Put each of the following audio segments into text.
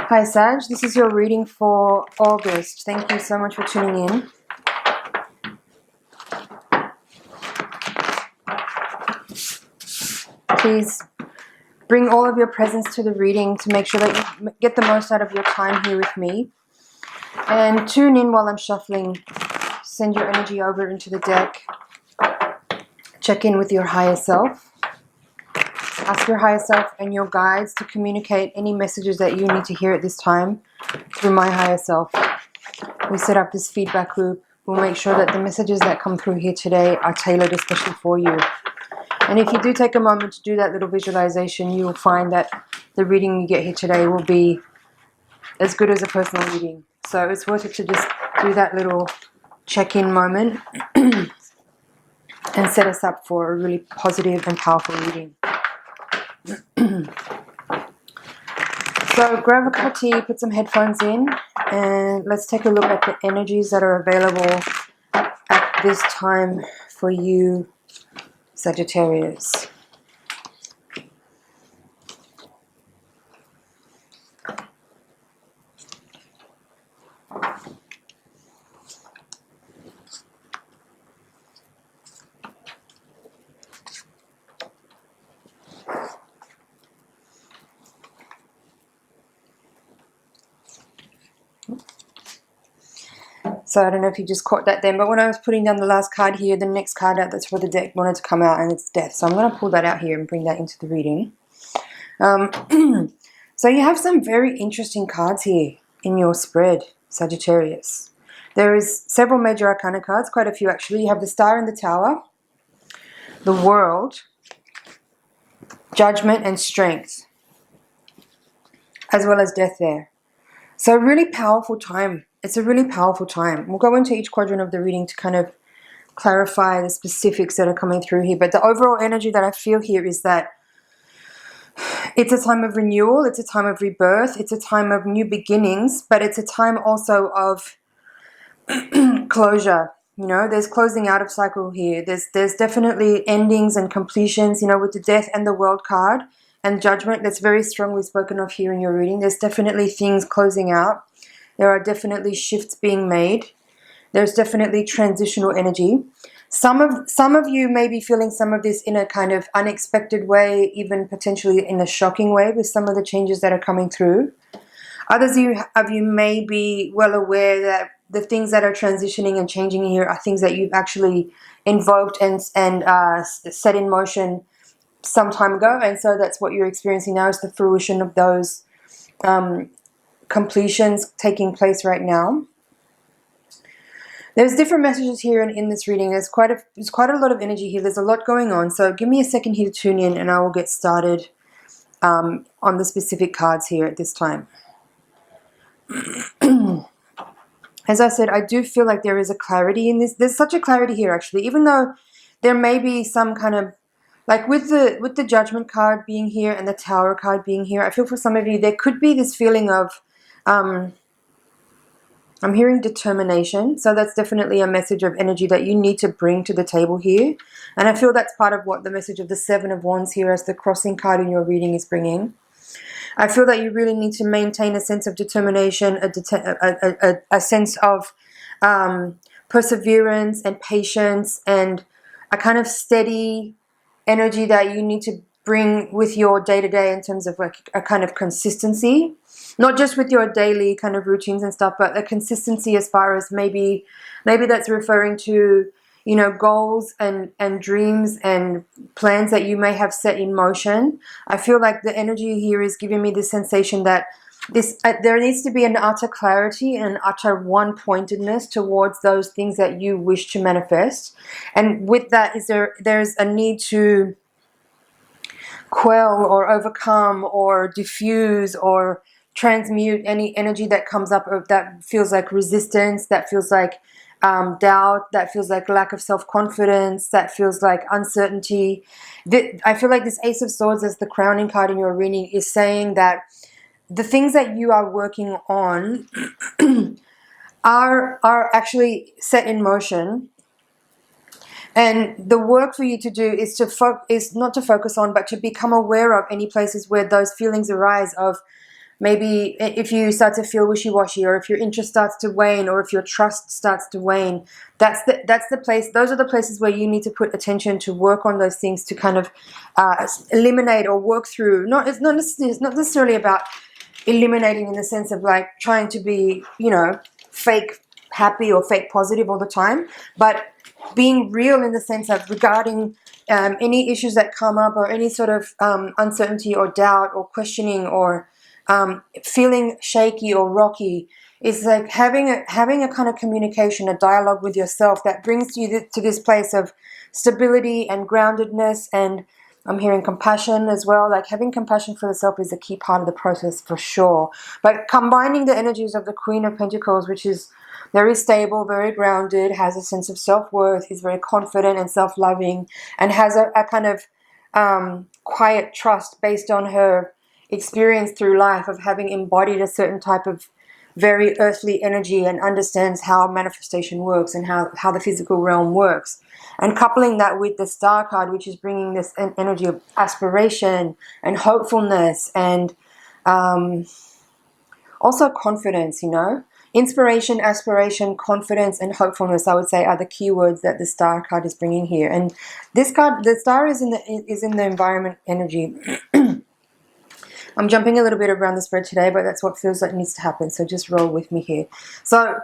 Hi Sag, this is your reading for August. Thank you so much for tuning in. Please bring all of your presence to the reading to make sure that you get the most out of your time here with me. And tune in while I'm shuffling. Send your energy over into the deck. Check in with your higher self. Ask your higher self and your guides to communicate any messages that you need to hear at this time through my higher self. We set up this feedback loop. We'll make sure that the messages that come through here today are tailored especially for you. And if you do take a moment to do that little visualization, you will find that the reading you get here today will be as good as a personal reading. So it's worth it to just do that little check-in moment and set us up for a really positive and powerful reading. So grab a cup of tea, put some headphones in, and let's take a look at the energies that are available at this time for you, Sagittarius. So I don't know if you just caught that then, but when I was putting down the last card here, the next card out that's for the deck wanted to come out, and it's Death. So I'm going to pull that out here and bring that into the reading. So you have some very interesting cards here in your spread, Sagittarius. There is several major arcana cards, quite a few actually. You have the Star and the Tower, the World, Judgment and Strength, as well as Death there. So really powerful time. It's a really powerful time. We'll go into each quadrant of the reading to kind of clarify the specifics that are coming through here. But the overall energy that I feel here is that it's a time of renewal. It's a time of rebirth. It's a time of new beginnings. But it's a time also of closure. You know, there's closing out of cycle here. There's definitely endings and completions, you know, with the Death and the World card and Judgment. That's very strongly spoken of here in your reading. There's definitely things closing out. There are definitely shifts being made. There's definitely transitional energy. Some of you may be feeling some of this in a kind of unexpected way, even potentially in a shocking way with some of the changes that are coming through. Others of you may be well aware that the things that are transitioning and changing here are things that you've actually invoked and set in motion some time ago. And so that's what you're experiencing now, is the fruition of those completions taking place right now. There's different messages here in this reading. There's quite a lot of energy here. There's a lot going on. So give me a second here to tune in, and I will get started on the specific cards here at this time. As I said, I do feel like there is a clarity in this. There's such a clarity here, actually, even though there may be some kind of, like with the Judgment card being here and the Tower card being here, I feel for some of you there could be this feeling of I'm hearing determination. So that's definitely a message of energy that you need to bring to the table here. And I feel that's part of what the message of the Seven of Wands here as the crossing card in your reading is bringing. I feel that you really need to maintain a sense of determination, a sense of perseverance and patience, and a kind of steady energy that you need to bring with your day-to-day in terms of like a kind of consistency. Not just with your daily kind of routines and stuff, but a consistency as far as maybe that's referring to, you know, goals and dreams and plans that you may have set in motion. I feel like the energy here is giving me the sensation that there needs to be an utter clarity and an utter one-pointedness towards those things that you wish to manifest. And with that, there's a need to quell or overcome or diffuse or transmute any energy that comes up that feels like resistance, that feels like doubt, that feels like lack of self-confidence, that feels like uncertainty. I feel like this Ace of Swords as the crowning card in your reading is saying that the things that you are working on are actually set in motion. And the work for you to do is not to focus on, but to become aware of any places where those feelings arise of maybe if you start to feel wishy-washy, or if your interest starts to wane, or if your trust starts to wane, that's the place. Those are the places where you need to put attention to work on those things, to kind of eliminate or work through. It's not necessarily about eliminating in the sense of like trying to be, you know, fake happy or fake positive all the time, but being real in the sense of regarding any issues that come up, or any sort of uncertainty or doubt or questioning, or feeling shaky or rocky. Is like having a kind of communication, a dialogue with yourself that brings you to this place of stability and groundedness. And I'm hearing compassion as well. Like having compassion for yourself is a key part of the process for sure. But combining the energies of the Queen of Pentacles, which is very stable, very grounded, has a sense of self-worth, is very confident and self-loving, and has a kind of quiet trust based on her experience through life of having embodied a certain type of very earthly energy, and understands how manifestation works and how the physical realm works. And coupling that with the Star card, which is bringing this energy of aspiration and hopefulness, and also confidence, you know. Inspiration, aspiration, confidence, and hopefulness, I would say, are the keywords that the Star card is bringing here. And this card, the Star, is in the environment energy. I'm jumping a little bit around the spread today, but that's what feels like needs to happen. So just roll with me here. So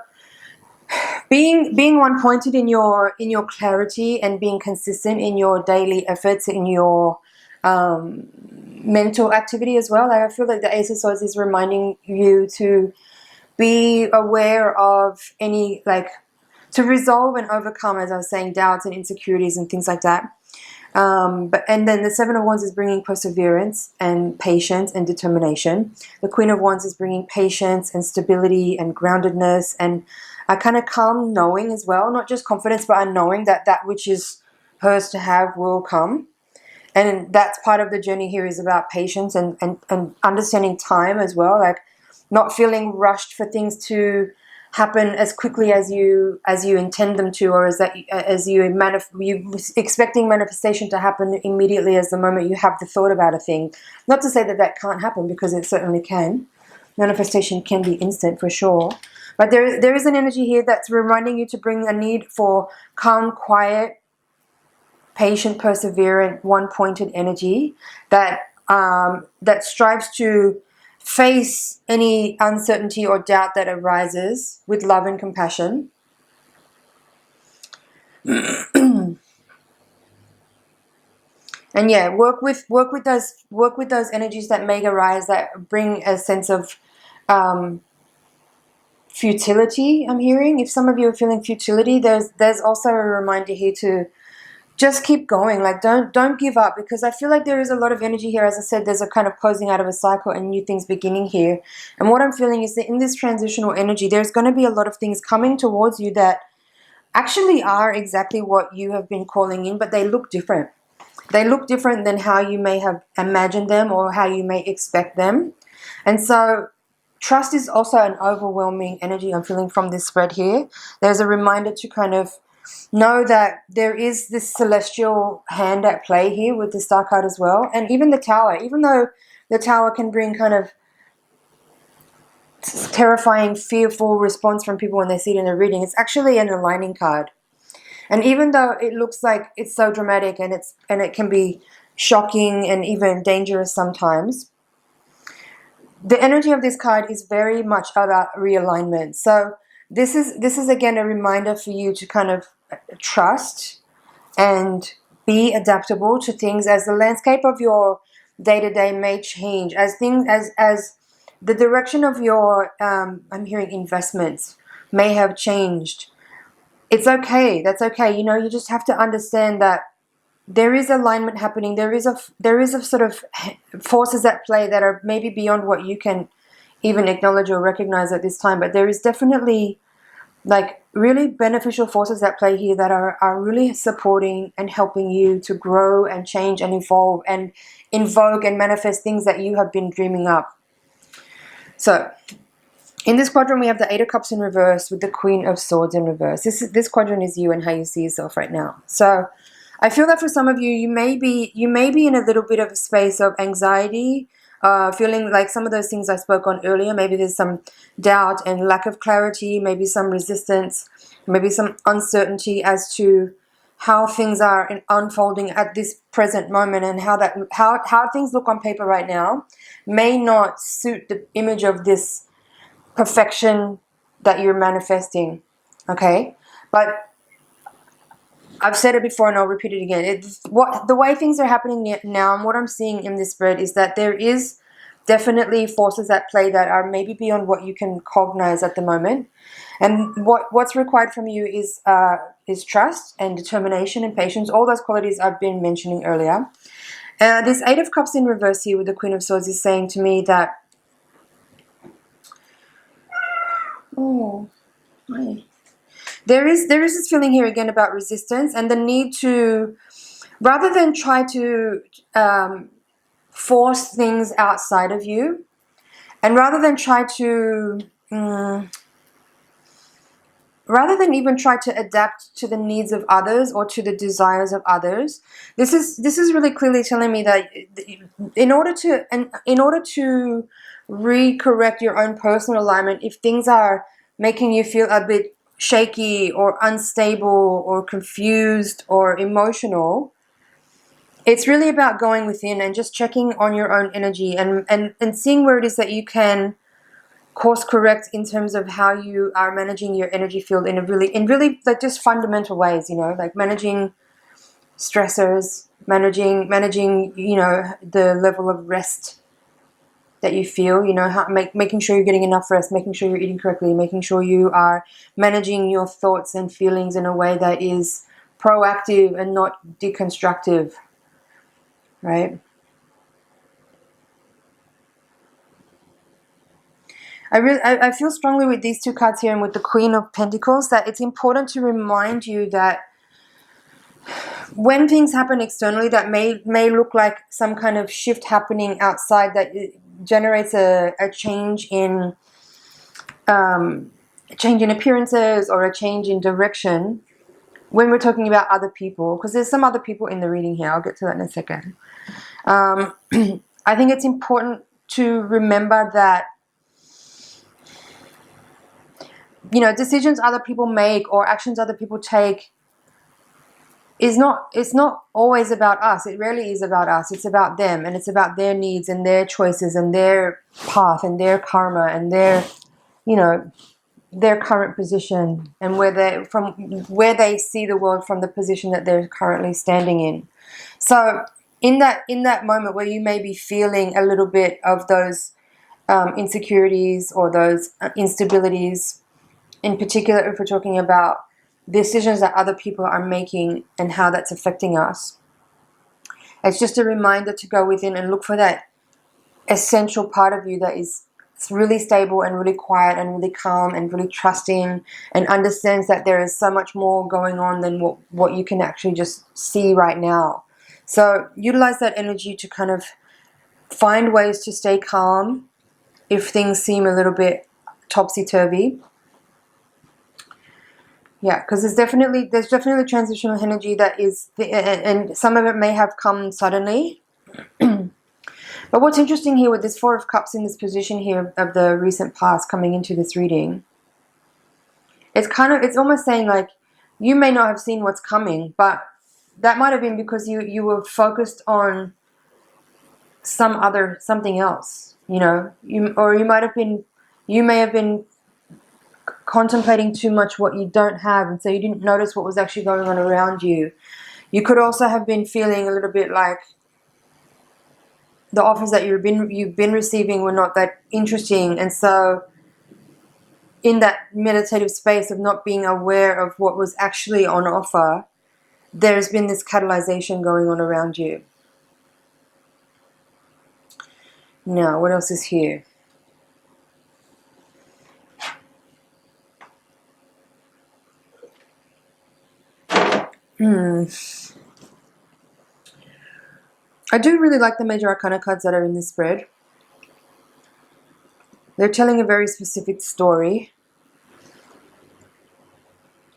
being one-pointed in your clarity, and being consistent in your daily efforts, in your mental activity as well. Like I feel like the Ace of Swords is reminding you to be aware of any, like, to resolve and overcome, as I was saying, doubts and insecurities and things like that. And then the Seven of Wands is bringing perseverance and patience and determination. The Queen of Wands is bringing patience and stability and groundedness, and a kind of calm knowing as well. Not just confidence, but a knowing that that which is hers to have will come. And that's part of the journey here, is about patience and understanding time as well. Like not feeling rushed for things to happen as quickly as you intend them to, or you expecting manifestation to happen immediately as the moment you have the thought about a thing. Not to say that that can't happen, because it certainly can. Manifestation can be instant for sure, but there is an energy here that's reminding you to bring a need for calm, quiet, patient, perseverant, one-pointed energy that strives to face any uncertainty or doubt that arises with love and compassion. And yeah, work with those energies that may arise, that bring a sense of futility. I'm hearing, if some of you are feeling futility, there's also a reminder here to just keep going. Like don't give up, because I feel like there is a lot of energy here. As I said, there's a kind of closing out of a cycle and new things beginning here. And what I'm feeling is that in this transitional energy, there's going to be a lot of things coming towards you that actually are exactly what you have been calling in, but they look different. They look different than how you may have imagined them, or how you may expect them. And so trust is also an overwhelming energy I'm feeling from this spread here. There's a reminder to kind of know that there is this celestial hand at play here with the Star card as well. And even the Tower, even though the Tower can bring kind of terrifying, fearful response from people when they see it in a reading, it's actually an aligning card. And even though it looks like it's so dramatic, and it can be shocking and even dangerous sometimes, the energy of this card is very much about realignment. So this is again a reminder for you to kind of trust and be adaptable to things as the landscape of your day-to-day may change, as the direction of your I'm hearing investments may have changed. It's okay. That's okay. You know, you just have to understand that there is alignment happening. There is a sort of forces at play that are maybe beyond what you can even acknowledge or recognize at this time. But there is definitely like really beneficial forces at play here that are really supporting and helping you to grow and change and evolve and invoke and manifest things that you have been dreaming up. So in this quadrant, we have the Eight of Cups in reverse with the Queen of Swords in reverse. This quadrant is you and how you see yourself right now. So I feel that for some of you, you may be in a little bit of a space of anxiety feeling like some of those things I spoke on earlier. Maybe there's some doubt and lack of clarity, maybe some resistance, maybe some uncertainty as to how things are unfolding at this present moment, and how things look on paper right now may not suit the image of this perfection that you're manifesting. Okay, but I've said it before and I'll repeat it again. The way things are happening now, and what I'm seeing in this spread, is that there is definitely forces at play that are maybe beyond what you can cognize at the moment. And what's required from you is trust and determination and patience, all those qualities I've been mentioning earlier. This Eight of Cups in reverse here with the Queen of Swords is saying to me that, there is this feeling here again about resistance and the need to, rather than try to force things outside of you, and rather than even try to adapt to the needs of others or to the desires of others, this is really clearly telling me that in order to recorrect your own personal alignment, if things are making you feel a bit shaky or unstable or confused or emotional, it's really about going within and just checking on your own energy and seeing where it is that you can course correct in terms of how you are managing your energy field in really like just fundamental ways, like managing stressors, managing the level of rest that you feel, making sure you're getting enough rest, making sure you're eating correctly, making sure you are managing your thoughts and feelings in a way that is proactive and not deconstructive, right? I feel strongly with these two cards here and with the Queen of Pentacles that it's important to remind you that when things happen externally that may look like some kind of shift happening outside that generates a change in appearances or a change in direction, when we're talking about other people, because there's some other people in the reading here, I'll get to that in a second. I think it's important to remember that decisions other people make or actions other people take it's not always about us. It rarely is about us. It's about them, and it's about their needs and their choices and their path and their karma and their current position and where they see the world from the position that they're currently standing in. So in that moment where you may be feeling a little bit of those insecurities or those instabilities, in particular if we're talking about decisions that other people are making and how that's affecting us, it's just a reminder to go within and look for that essential part of you that is really stable and really quiet and really calm and really trusting and understands that there is so much more going on than what you can actually just see right now. So utilize that energy to kind of find ways to stay calm if things seem a little bit topsy-turvy. Yeah, because there's definitely transitional energy that is, and some of it may have come suddenly. But what's interesting here with this Four of Cups in this position here of the recent past coming into this reading, it's almost saying like you may not have seen what's coming, but that might have been because you were focused on something else, you may have been contemplating too much what you don't have, and so you didn't notice what was actually going on around you. You could also have been feeling a little bit like the offers that you've been receiving were not that interesting, and so in that meditative space of not being aware of what was actually on offer, there's been this catalyzation going on around you. Now, what else is here? I do really like the major arcana cards that are in this spread. They're telling a very specific story.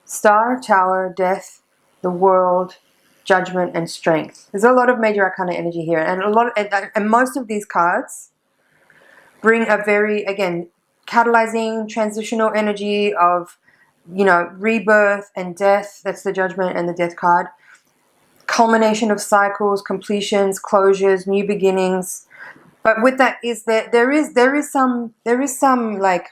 Star, Tower, Death, the World, Judgment, and Strength. There's a lot of major arcana energy here, and most of these cards bring a very, again, catalyzing transitional energy of, you know, rebirth and death. That's the Judgment and the Death card. Culmination of cycles, completions, closures, new beginnings. But with that is that there is some like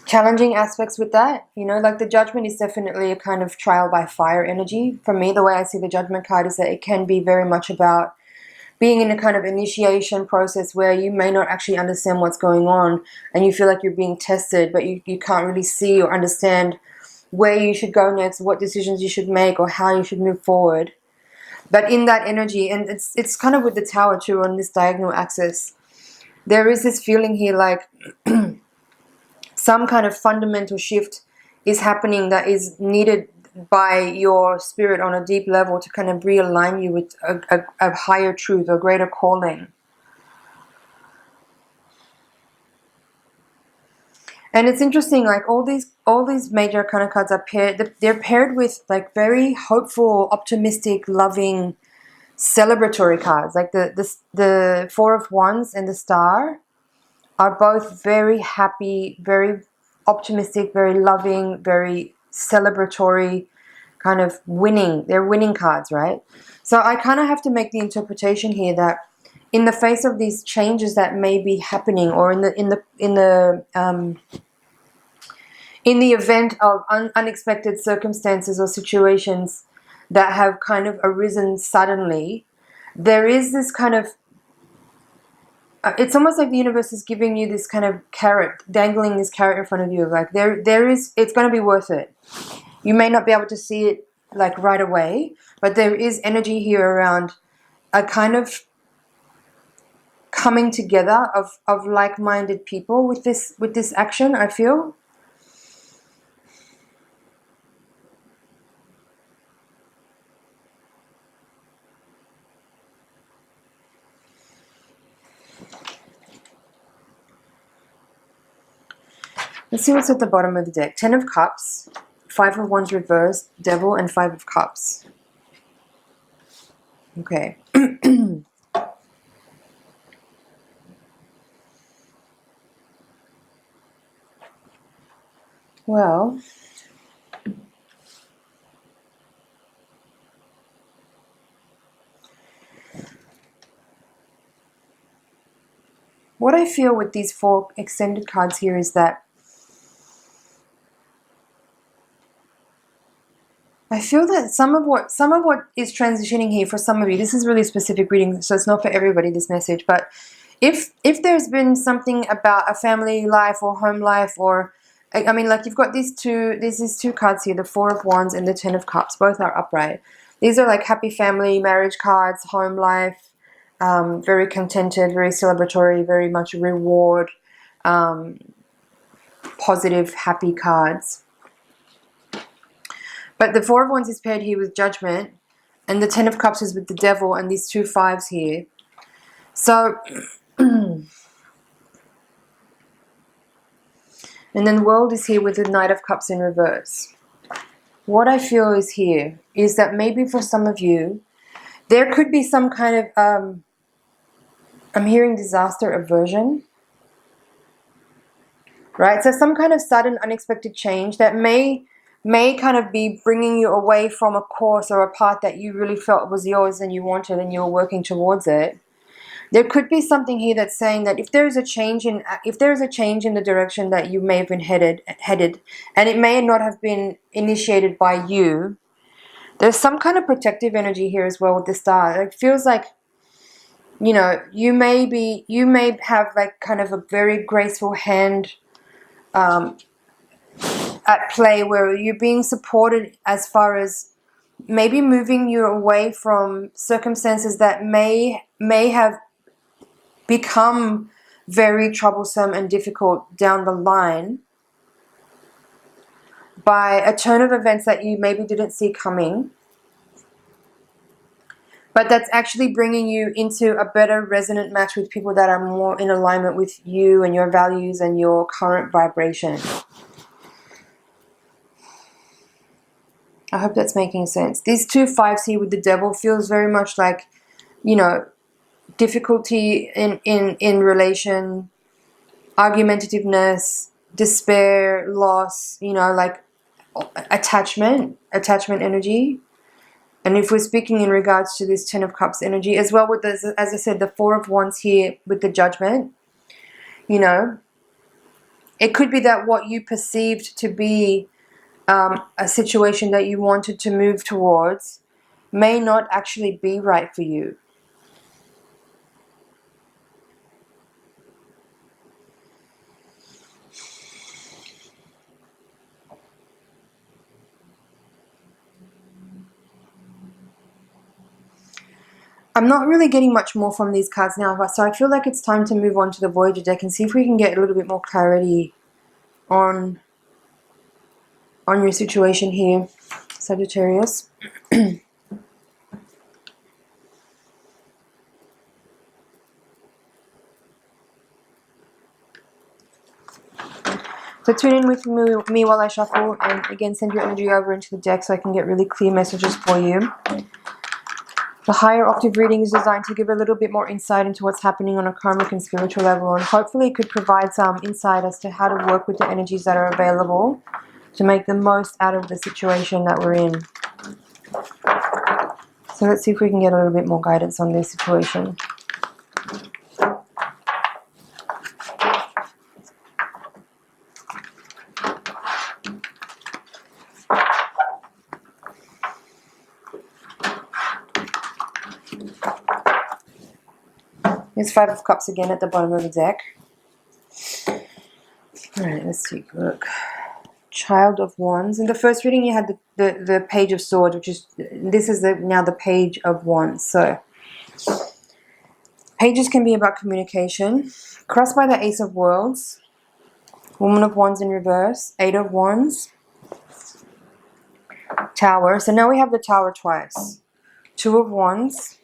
challenging aspects with that. You know, like the Judgment is definitely a kind of trial by fire energy. For me, the way I see the Judgment card is that it can be very much about being in a kind of initiation process where you may not actually understand what's going on and you feel like you're being tested, but you can't really see or understand where you should go next, what decisions you should make, or how you should move forward. But in that energy, and it's kind of with the Tower too on this diagonal axis, there is this feeling here like some kind of fundamental shift is happening that is needed by your spirit on a deep level to kind of realign you with a higher truth or greater calling. And it's interesting, like all these major kind of cards are paired. They're paired with like very hopeful, optimistic, loving, celebratory cards. Like the Four of Wands and the Star are both very happy, very optimistic, very loving, very celebratory, kind of winning. They're winning cards, right? So I kind of have to make the interpretation here that in the face of these changes that may be happening, or in the event of unexpected circumstances or situations that have kind of arisen suddenly, there is this kind of it's almost like the universe is giving you this kind of carrot, dangling this carrot in front of you of like it's going to be worth it. You may not be able to see it like right away, but there is energy here around a kind of coming together of like-minded people with this action, I feel. Let's see what's at the bottom of the deck. 10 of Cups, 5 of Wands reversed, Devil, and 5 of Cups. Okay. Well, what I feel with these 4 extended cards here is that I feel that some of what is transitioning here for some of you, this is really specific reading, so it's not for everybody, this message, but if there's been something about a family life or home life, or I mean, like you've got these two cards here, the 4 of Wands and the 10 of Cups, both are upright. These are like happy family, marriage cards, home life, very contented, very celebratory, very much reward, positive, happy cards. But the 4 of Wands is paired here with Judgment, and the 10 of Cups is with the Devil, and these 2 5s here. So, and then the World is here with the Knight of Cups in reverse. What I feel is here is that maybe for some of you, there could be some kind of, I'm hearing disaster aversion, right? So some kind of sudden, unexpected change that may kind of be bringing you away from a course or a path that you really felt was yours and you wanted and you were working towards it. There could be something here that's saying that if there is a change in the direction that you may have been headed, and it may not have been initiated by you, there's some kind of protective energy here as well with the Star. It feels like, you know, you may have like kind of a very graceful hand at play where you're being supported as far as maybe moving you away from circumstances that may have become very troublesome and difficult down the line by a turn of events that you maybe didn't see coming, but that's actually bringing you into a better resonant match with people that are more in alignment with you and your values and your current vibration. I hope that's making sense. These 2 5s here with the Devil feels very much like, you know, difficulty in relation, argumentativeness, despair, loss, you know, like attachment energy. And if we're speaking in regards to this Ten of Cups energy, as well with this, as I said, the Four of Wands here with the Judgment, you know, it could be that what you perceived to be a situation that you wanted to move towards may not actually be right for you. I'm not really getting much more from these cards now, so I feel like it's time to move on to the Voyager deck and see if we can get a little bit more clarity on your situation here, Sagittarius. So tune in with me while I shuffle, and again send your energy over into the deck so I can get really clear messages for you. The higher octave reading is designed to give a little bit more insight into what's happening on a karmic and spiritual level, and hopefully it could provide some insight as to how to work with the energies that are available to make the most out of the situation that we're in. So let's see if we can get a little bit more guidance on this situation. There's Five of Cups again at the bottom of the deck. Alright, let's take a look. Child of Wands. In the first reading you had the Page of Swords, which is, this is now the Page of Wands. So, pages can be about communication. Crossed by the Ace of Worlds. Woman of Wands in reverse. Eight of Wands. Tower. So now we have the Tower twice. Two of Wands.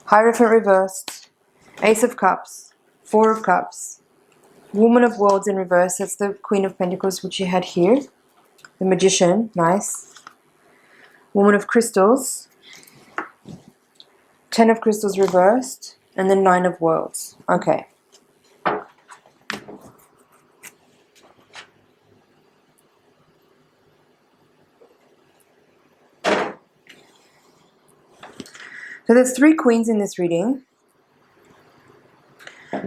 Hierophant reversed, Ace of Cups, Four of Cups, Woman of Worlds in reverse, that's the Queen of Pentacles which you had here, the Magician, nice, Woman of Crystals, Ten of Crystals reversed, and then Nine of Worlds. Okay. So there's three queens in this reading.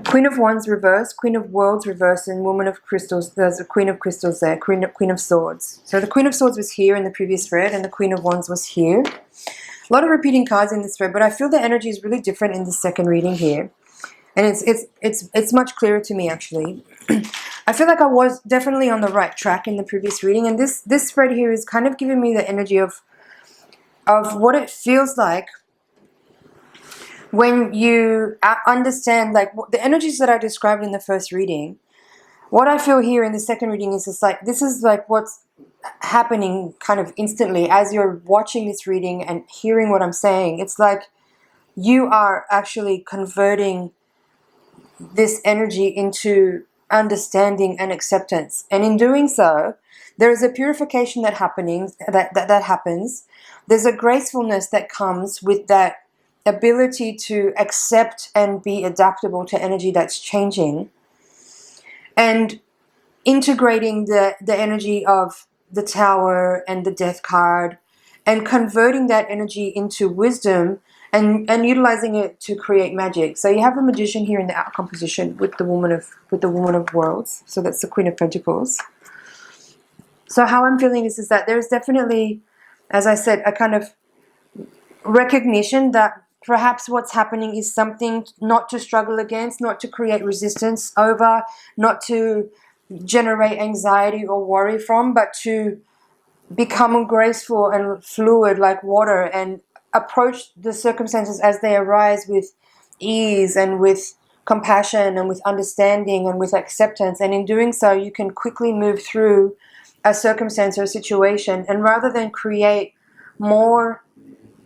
Queen of Wands reversed, Queen of Worlds reversed, and Woman of Crystals. There's a Queen of Crystals there, Queen of Swords. So the Queen of Swords was here in the previous spread, and the Queen of Wands was here. A lot of repeating cards in this spread, but I feel the energy is really different in the second reading here. And it's much clearer to me, actually. I feel like I was definitely on the right track in the previous reading, and this spread here is kind of giving me the energy of what it feels like when you understand, like, the energies that I described in the first reading. What I feel here in the second reading is just like, this is like what's happening kind of instantly as you're watching this reading and hearing what I'm saying. It's like you are actually converting this energy into understanding and acceptance. And in doing so, there is a purification that happens. There's a gracefulness that comes with that ability to accept and be adaptable to energy that's changing, and integrating the energy of the Tower and the Death card, and converting that energy into wisdom and utilizing it to create magic. So you have the Magician here in the outcome position with the Woman of Worlds. So that's the Queen of Pentacles. So how I'm feeling is that there's definitely, as I said, a kind of recognition that perhaps what's happening is something not to struggle against, not to create resistance over, not to generate anxiety or worry from, but to become graceful and fluid like water and approach the circumstances as they arise with ease and with compassion and with understanding and with acceptance. And in doing so, you can quickly move through a circumstance or a situation, and rather than create more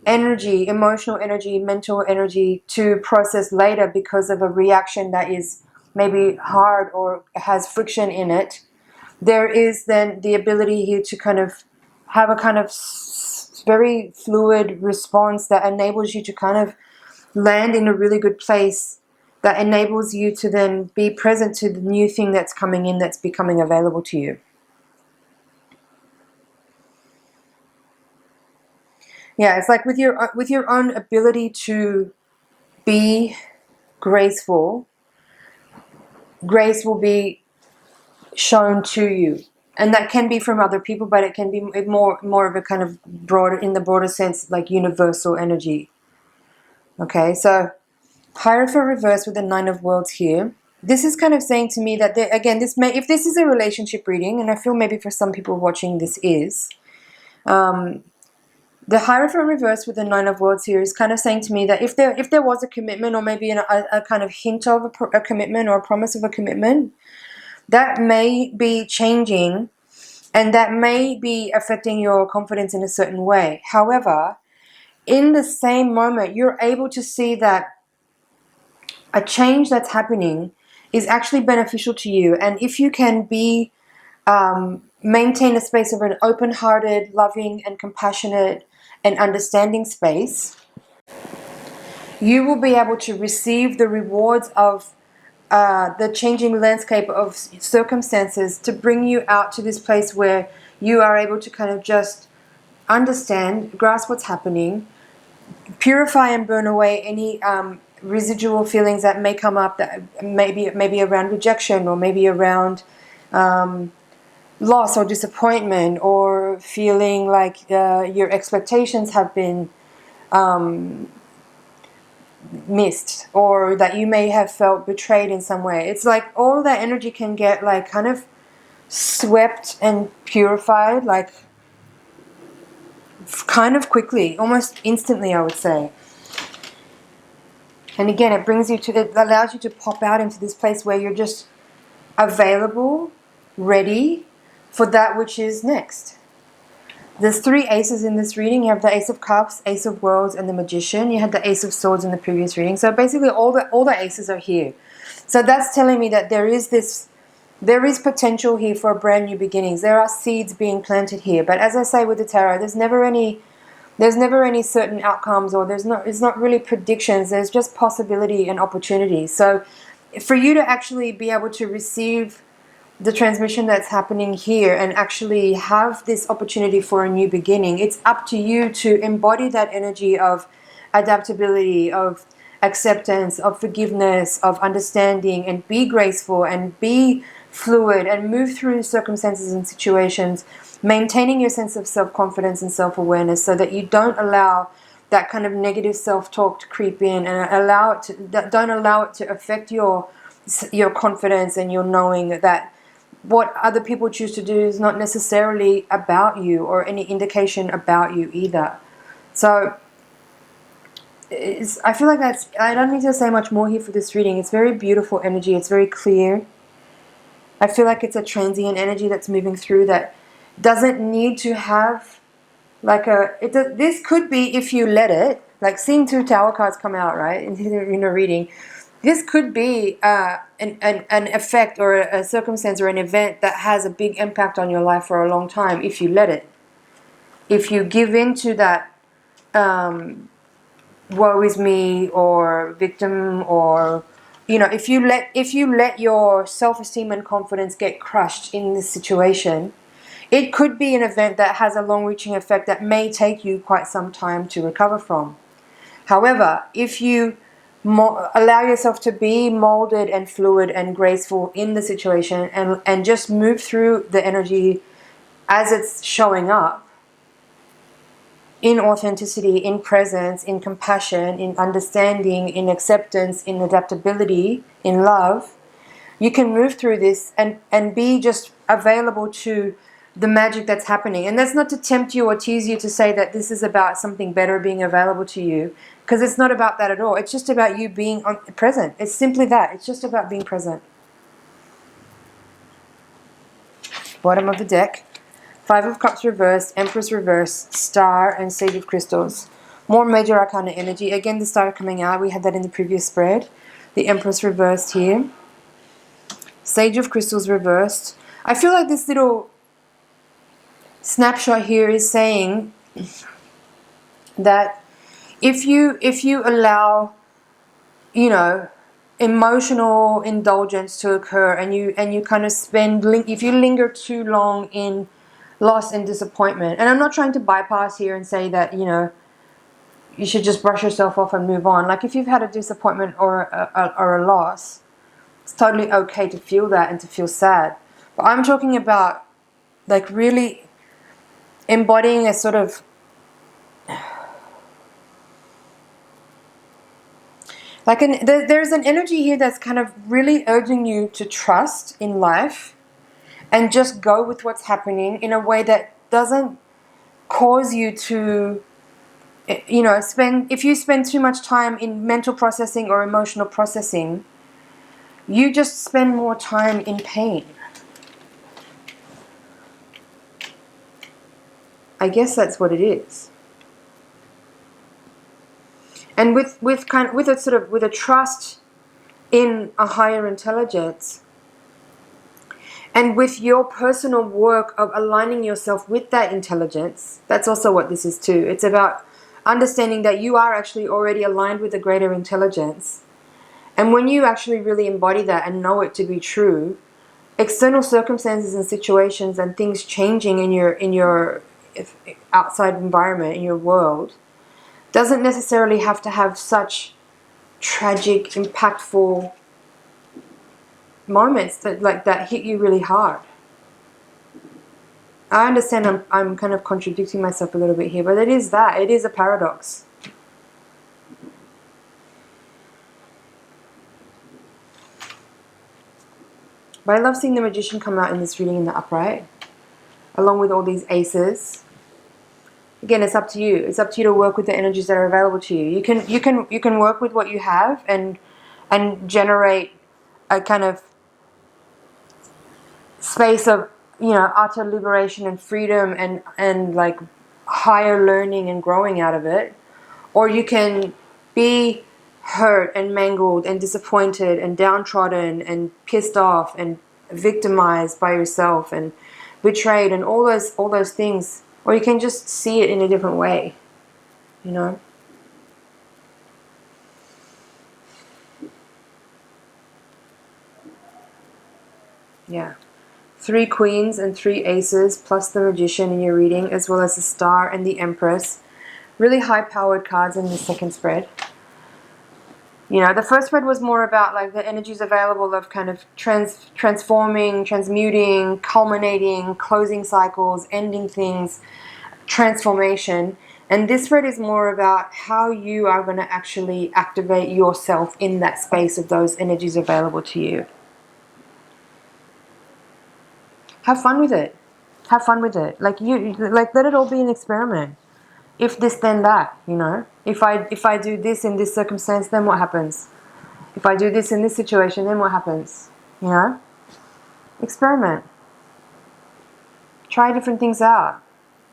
energy, emotional energy, mental energy to process later because of a reaction that is maybe hard or has friction in it, there is then the ability here to kind of have a kind of very fluid response that enables you to kind of land in a really good place that enables you to then be present to the new thing that's coming in, that's becoming available to you. Yeah, it's like with your own ability to be graceful, grace will be shown to you. And that can be from other people, but it can be more of a kind of broader, in the broader sense, like universal energy. Okay, so Hierophant reverse with the Nine of Worlds here. This is kind of saying to me that there, again, if this is a relationship reading, and I feel maybe for some people watching this is, the Hierophant reverse with the Nine of Worlds here is kind of saying to me that if there was a commitment, or maybe a kind of hint of a commitment or a promise of a commitment, that may be changing, and that may be affecting your confidence in a certain way. However, in the same moment, you're able to see that a change that's happening is actually beneficial to you. And if you can maintain a space of an open-hearted, loving and compassionate and understanding space, you will be able to receive the rewards of the changing landscape of circumstances to bring you out to this place where you are able to kind of just understand, grasp what's happening, purify and burn away any residual feelings that may come up, that maybe around rejection, or maybe around loss or disappointment, or feeling like your expectations have been missed, or that you may have felt betrayed in some way. It's like all that energy can get like kind of swept and purified, like kind of quickly, almost instantly, I would say. And again, it allows you to pop out into this place where you're just available, ready for that which is next. There's 3 aces in this reading. You have the Ace of Cups, Ace of Worlds, and the Magician. You had the Ace of Swords in the previous reading. So basically all the aces are here. So that's telling me that there is potential here for brand new beginnings. There are seeds being planted here. But as I say with the tarot, there's never any certain outcomes, or it's not really predictions. There's just possibility and opportunity. So for you to actually be able to receive the transmission that's happening here and actually have this opportunity for a new beginning, it's up to you to embody that energy of adaptability, of acceptance, of forgiveness, of understanding, and be graceful and be fluid and move through circumstances and situations, maintaining your sense of self-confidence and self-awareness, so that you don't allow that kind of negative self-talk to creep in, and don't allow it to affect your confidence and your knowing that what other people choose to do is not necessarily about you, or any indication about you either. So I feel like I don't need to say much more here for this reading. It's very beautiful energy. It's very clear. I feel like it's a transient energy that's moving through, that doesn't need to have like this could be, if you let it, like seeing 2 tower cards come out, right, in a reading. This could be an effect or a circumstance or an event that has a big impact on your life for a long time, if you let it. If you give in to that woe is me, or victim, or if you let your self-esteem and confidence get crushed in this situation, it could be an event that has a long-reaching effect that may take you quite some time to recover from. However, if you allow yourself to be molded and fluid and graceful in the situation, and just move through the energy as it's showing up, in authenticity, in presence, in compassion, in understanding, in acceptance, in adaptability, in love, you can move through this and be just available to the magic that's happening. And that's not to tempt you or tease you to say that this is about something better being available to you, because it's not about that at all. It's just about you being present. It's simply that. It's just about being present. Bottom of the deck. 5 of Cups reversed, Empress reversed, Star, and Sage of Crystals. More major arcana energy. Again, the Star coming out. We had that in the previous spread. The Empress reversed here. Sage of Crystals reversed. I feel like this little snapshot here is saying that if you allow you know, emotional indulgence to occur, and you kind of if you linger too long in loss and disappointment. And I'm not trying to bypass here and say that, you know, you should just brush yourself off and move on. Like, if you've had a disappointment or a loss, it's totally okay to feel that and to feel sad. But I'm talking about, like, really embodying a sort of like there's an energy here that's kind of really urging you to trust in life and just go with what's happening in a way that doesn't cause you to, you know, if you spend too much time in mental processing or emotional processing, you just spend more time in pain. I guess that's what it is. And with a trust in a higher intelligence, and with your personal work of aligning yourself with that intelligence, that's also what this is too. It's about understanding that you are actually already aligned with a greater intelligence. And when you actually really embody that and know it to be true, external circumstances and situations and things changing in your outside environment, in your world, doesn't necessarily have to have such tragic, impactful moments that hit you really hard. I understand I'm kind of contradicting myself a little bit here, but it is a paradox. But I love seeing the Magician come out in this reading in the upright, along with all these aces. Again, it's up to you. It's up to you to work with the energies that are available to you. You can work with what you have and generate a kind of space of, you know, utter liberation and freedom and like higher learning and growing out of it. Or you can be hurt and mangled and disappointed and downtrodden and pissed off and victimized by yourself and betrayed and all those things. Or you can just see it in a different way, you know. Yeah. 3 queens and 3 aces plus the Magician in your reading, as well as the Star and the Empress. Really high-powered cards in the second spread. You know, the first spread was more about like the energies available of kind of transforming, transmuting, culminating, closing cycles, ending things, transformation. And this spread is more about how you are going to actually activate yourself in that space of those energies available to you. Have fun with it. Have fun with it. Like let it all be an experiment. If this, then that, you know. If I do this in this circumstance, then what happens? If I do this in this situation, then what happens? You know? Experiment. Try different things out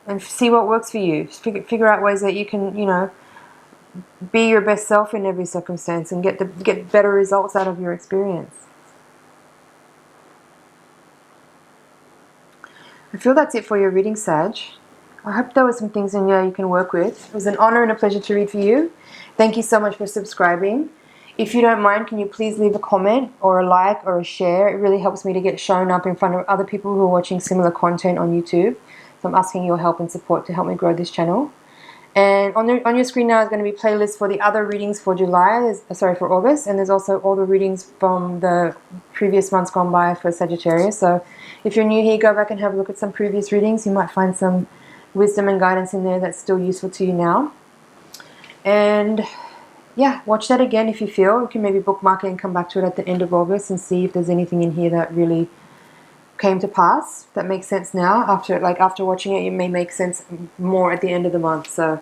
and see what works for you. Figure out ways that you can, you know, be your best self in every circumstance and get better results out of your experience. I feel that's it for your reading, Sag. I hope there were some things in here you can work with. It was an honor and a pleasure to read for you. Thank you so much for subscribing. If you don't mind, can you please leave a comment or a like or a share? It really helps me to get shown up in front of other people who are watching similar content on YouTube. So I'm asking your help and support to help me grow this channel. And on your screen now is going to be playlists for the other readings for for August. And there's also all the readings from the previous months gone by for Sagittarius. So if you're new here, go back and have a look at some previous readings. You might find some wisdom and guidance in there that's still useful to you now. And yeah, watch that again if you feel. You can maybe bookmark it and come back to it at the end of August and see if there's anything in here that really came to pass that makes sense now. After watching it, it may make sense more at the end of the month. So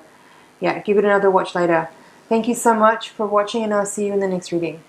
yeah, give it another watch later. Thank you so much for watching, and I'll see you in the next reading.